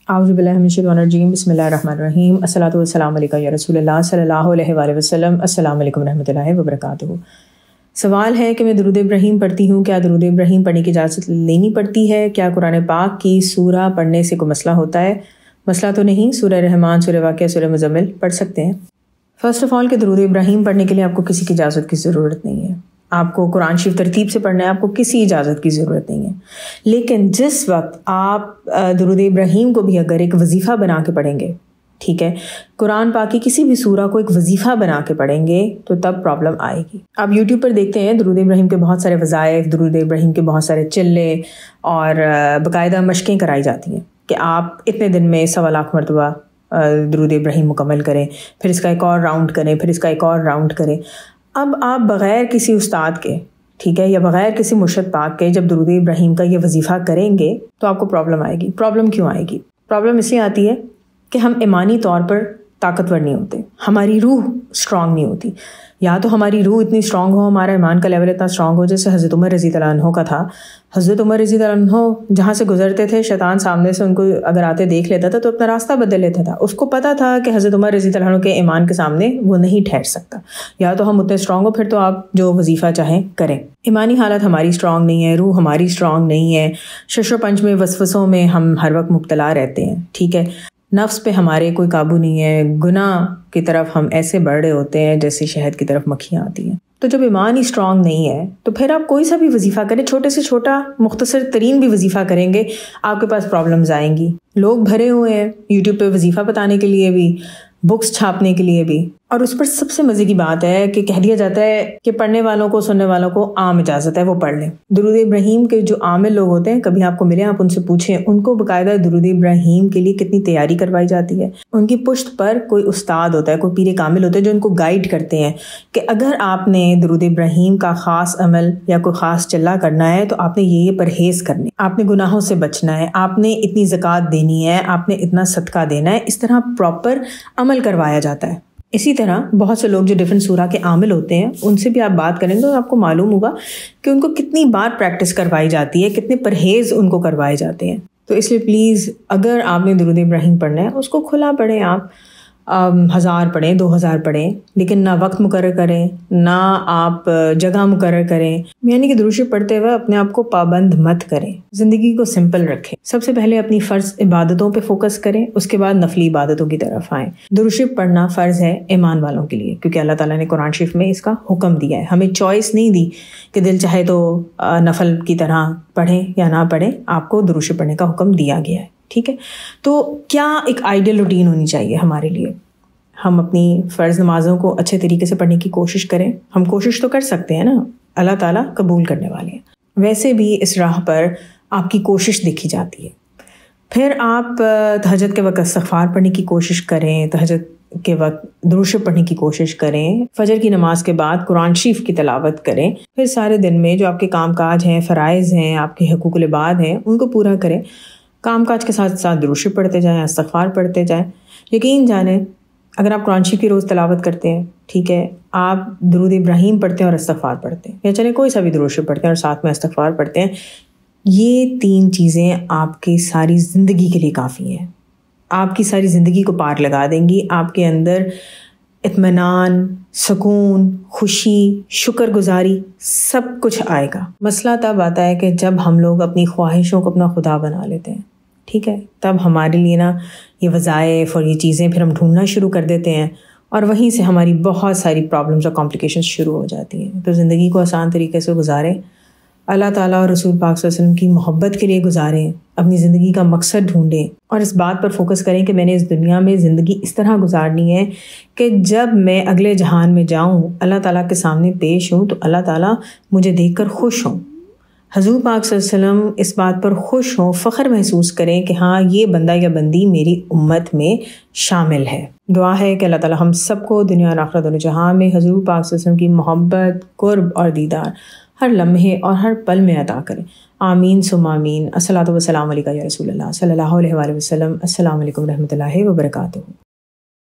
اعوذ باللہ من الشیطان الرجیم، بسم اللہ الرحمن الرحیم، الصلاۃ والسلام علیکہ یا رسول اللہ صلی اللہ علیہ وآلہ وسلم۔ السلام علیکم ورحمۃ اللہ وبرکاتہ۔ سوال ہے کہ میں درود ابراہیم پڑھتی ہوں، کیا درود ابراہیم پڑھنے کی اجازت لینی پڑتی ہے؟ کیا قرآن پاک کی سورہ پڑھنے سے کوئی مسئلہ ہوتا ہے؟ مسئلہ تو نہیں، سورہ رحمان، سورہ واقعہ، سورہ مزمل پڑھ سکتے ہیں۔ فرسٹ آف آل کہ درود ابراہیم پڑھنے کے لیے آپ کو کسی کی اجازت کی ضرورت نہیں ہے۔ آپ کو قرآن شریف ترتیب سے پڑھنا ہے، آپ کو کسی اجازت کی ضرورت نہیں ہے۔ لیکن جس وقت آپ درود ابراہیم کو بھی اگر ایک وظیفہ بنا کے پڑھیں گے، ٹھیک ہے، قرآن پاک کی کسی بھی سورہ کو ایک وظیفہ بنا کے پڑھیں گے تو تب پرابلم آئے گی۔ آپ یوٹیوب پر دیکھتے ہیں درود ابراہیم کے بہت سارے وظائف، درود ابراہیم کے بہت سارے چلے اور باقاعدہ مشقیں کرائی جاتی ہیں کہ آپ اتنے دن میں 1.25 لاکھ مرتبہ درود ابراہیم مکمل کریں، پھر اس کا ایک اور راؤنڈ کریں، پھر اس کا ایک اور راؤنڈ کریں۔ اب آپ بغیر کسی استاد کے، ٹھیک ہے، یا بغیر کسی مرشد پاک کے جب درود ابراہیم کا یہ وظیفہ کریں گے تو آپ کو پرابلم آئے گی۔ پرابلم کیوں آئے گی؟ پرابلم اس لیے آتی ہے کہ ہم ایمانی طور پر طاقتور نہیں ہوتے، ہماری روح اسٹرانگ نہیں ہوتی۔ یا تو ہماری روح اتنی اسٹرانگ ہو، ہمارا ایمان کا لیول اتنا اسٹرانگ ہو جیسے حضرت عمر رضی اللہ عنہ کا تھا۔ حضرت عمر رضی اللہ عنہ جہاں سے گزرتے تھے، شیطان سامنے سے ان کو اگر آتے دیکھ لیتا تھا تو اپنا راستہ بدل لیتا تھا۔ اس کو پتہ تھا کہ حضرت عمر رضی اللہ عنہ کے ایمان کے سامنے وہ نہیں ٹھہر سکتا۔ یا تو ہم اتنے اسٹرانگ ہو، پھر تو آپ جو وظیفہ چاہیں کریں۔ ایمانی حالت ہماری اسٹرانگ نہیں ہے، روح ہماری اسٹرانگ نہیں ہے، شش و پنج میں وسوسوں میں ہم ہر وقت مبتلا رہتے ہیں، ٹھیک ہے، نفس پہ ہمارے کوئی قابو نہیں ہے، گناہ کی طرف ہم ایسے بڑھ رہے ہوتے ہیں جیسے شہد کی طرف مکھیاں آتی ہیں۔ تو جب ایمان ہی اسٹرانگ نہیں ہے تو پھر آپ کوئی سا بھی وظیفہ کریں، چھوٹے سے چھوٹا مختصر ترین بھی وظیفہ کریں گے، آپ کے پاس پرابلمز آئیں گی۔ لوگ بھرے ہوئے ہیں یوٹیوب پہ وظیفہ بتانے کے لیے بھی، بکس چھاپنے کے لیے بھی، اور اس پر سب سے مزے کی بات ہے کہ کہہ دیا جاتا ہے کہ پڑھنے والوں کو، سننے والوں کو عام اجازت ہے، وہ پڑھ لیں۔ درود ابراہیم کے جو عامل لوگ ہوتے ہیں، کبھی آپ کو ملیں، آپ ان سے پوچھیں، ان کو باقاعدہ درود ابراہیم کے لیے کتنی تیاری کروائی جاتی ہے۔ ان کی پشت پر کوئی استاد ہوتا ہے، کوئی پیر کامل ہوتا ہے جو ان کو گائیڈ کرتے ہیں کہ اگر آپ نے درود ابراہیم کا خاص عمل یا کوئی خاص چلہ کرنا ہے تو آپ نے یہ پرہیز کرنے، آپ نے گناہوں سے بچنا ہے، آپ نے اتنی زکوٰۃ دینی ہے، آپ نے اتنا صدقہ دینا ہے، اس طرح پراپر عمل کروایا جاتا ہے۔ اسی طرح بہت سے لوگ جو ڈفرینٹ سورہ کے عامل ہوتے ہیں، ان سے بھی آپ بات کریں تو آپ کو معلوم ہوگا کہ ان کو کتنی بار پریکٹس کروائی جاتی ہے، کتنے پرہیز ان کو کروائے جاتے ہیں۔ تو اس لیے پلیز اگر آپ نے درود ابراہیم پڑھنا ہے اس کو کھلا پڑھیں، آپ 1000 پڑھیں، 2000 پڑھیں، لیکن نہ وقت مقرر کریں، نہ آپ جگہ مقرر کریں، یعنی کہ درود شریف پڑھتے ہوئے اپنے آپ کو پابند مت کریں، زندگی کو سمپل رکھیں۔ سب سے پہلے اپنی فرض عبادتوں پہ فوکس کریں، اس کے بعد نفلی عبادتوں کی طرف آئیں۔ درود شریف پڑھنا فرض ہے ایمان والوں کے لیے، کیونکہ اللہ تعالیٰ نے قرآن شریف میں اس کا حکم دیا ہے، ہمیں چوائس نہیں دی کہ دل چاہے تو نفل کی طرح پڑھیں یا نہ پڑھیں، آپ کو درود شریف پڑھنے کا حکم دیا گیا ہے، ٹھیک ہے۔ تو کیا ایک آئیڈیل روٹین ہونی چاہیے ہمارے لیے؟ ہم اپنی فرض نمازوں کو اچھے طریقے سے پڑھنے کی کوشش کریں، ہم کوشش تو کر سکتے ہیں نا، اللہ تعالیٰ قبول کرنے والے ہیں۔ ویسے بھی اس راہ پر آپ کی کوشش دیکھی جاتی ہے۔ پھر آپ تہجد کے وقت استغفار پڑھنے کی کوشش کریں، تہجد کے وقت درود شریف پڑھنے کی کوشش کریں، فجر کی نماز کے بعد قرآن شریف کی تلاوت کریں، پھر سارے دن میں جو آپ کے کام کاج ہیں، فرائض ہیں، آپ کے حقوق العباد ہیں، ان کو پورا کریں۔ کام کاج کے ساتھ ساتھ درود شریف پڑھتے جائیں، استغفار پڑھتے جائیں۔ یقین جانیں اگر آپ قرآن شریف کی روز تلاوت کرتے ہیں، ٹھیک ہے، آپ درود ابراہیم پڑھتے ہیں اور استغفار پڑھتے ہیں، یا چلے کوئی سا بھی درود شریف پڑھتے ہیں اور ساتھ میں استغفار پڑھتے ہیں، یہ 3 چیزیں آپ کی ساری زندگی کے لیے کافی ہیں، آپ کی ساری زندگی کو پار لگا دیں گی۔ آپ کے اندر اطمینان، سکون، خوشی، شکر گزاری سب کچھ آئے گا۔ مسئلہ تب آتا ہے کہ جب ہم لوگ اپنی خواہشوں کو اپنا خدا بنا لیتے ہیں، ٹھیک ہے، تب ہمارے لیے نا یہ وظائف اور یہ چیزیں پھر ہم ڈھونڈنا شروع کر دیتے ہیں، اور وہیں سے ہماری بہت ساری پرابلمز اور کمپلیکیشنز شروع ہو جاتی ہیں۔ تو زندگی کو آسان طریقے سے گزاریں، اللہ تعالیٰ اور رسول پاک صلی اللہ علیہ وسلم کی محبت کے لیے گزاریں، اپنی زندگی کا مقصد ڈھونڈیں، اور اس بات پر فوکس کریں کہ میں نے اس دنیا میں زندگی اس طرح گزارنی ہے کہ جب میں اگلے جہان میں جاؤں، اللہ تعالیٰ کے سامنے پیش ہوں، تو اللہ تعالیٰ مجھے دیکھ کر خوش ہوں، حضور پاک صلی اللہ علیہ وسلم اس بات پر خوش ہوں، فخر محسوس کریں کہ ہاں یہ بندہ یا بندی میری امت میں شامل ہے۔ دعا ہے کہ اللہ تعالیٰ ہم سب کو دنیا اور آخرت دونوں جہاں میں حضور پاک صلی اللہ علیہ وسلم کی محبت، قرب اور دیدار ہر لمحے اور ہر پل میں عطا کرے۔ آمین ثم آمین۔ الصلاۃ والسلام علیکہ یا رسول اللہ صلی اللہ علیہ وآلہ وسلم۔ السلام علیکم ورحمۃ اللہ وبرکاتہ۔